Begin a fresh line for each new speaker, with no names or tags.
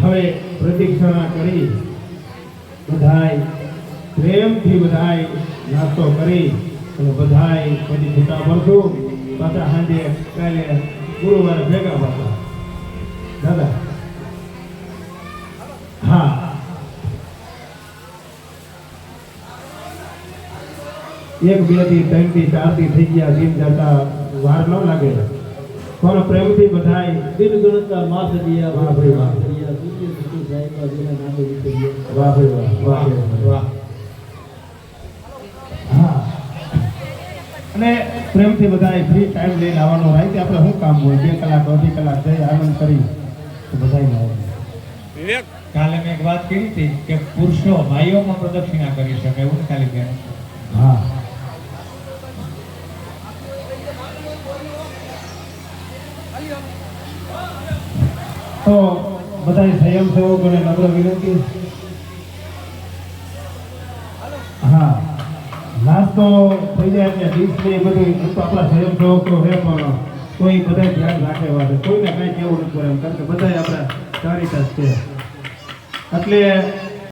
હવે પ્રતીક્ષા કરી બધાય પ્રેમથી બધાય નાસ્તો કરી અને બધાય પછી છૂટા પડશું પાછા સાંજે કાલે ગુરુવારે ભેગા પાછા દાદા હા એક બે થી ત્રણ થી ચાર થી થઈ ગયા દિન જતા વાર ન લાગે પણ પ્રેમથી બધાય
દિન ગણતા માસ દિયા
વાહ ભાઈ વાહ વાહ ભાઈ વાહ વાહ હા અને પ્રેમથી બધાય ફ્રી ટાઈમ લઈને આવવાનો રાઈતે આપણે શું કામ હોય 2 કલાક 2.5 કલાક જઈ આનંદ કરી તો બધાય
વિવેક
કાલે મેં એક વાત કરી હતી કે પુરુષો ભાઈઓમાં પ્રદક્ષિણા કરી શકે એવું ને ખાલી બેન
હા તો બધા સંયમ સેવકોને નમ્ર વિનંતી હા નાસ્તો થઈ જાય એટલે ડીશ ને બધું તો આપણા સંયમ સેવકો છે પણ કોઈ બધા ધ્યાન રાખે વાત કોઈને કઈ કેવું નથી એમ કારણ કે બધા આપણા ચારિતા છે એટલે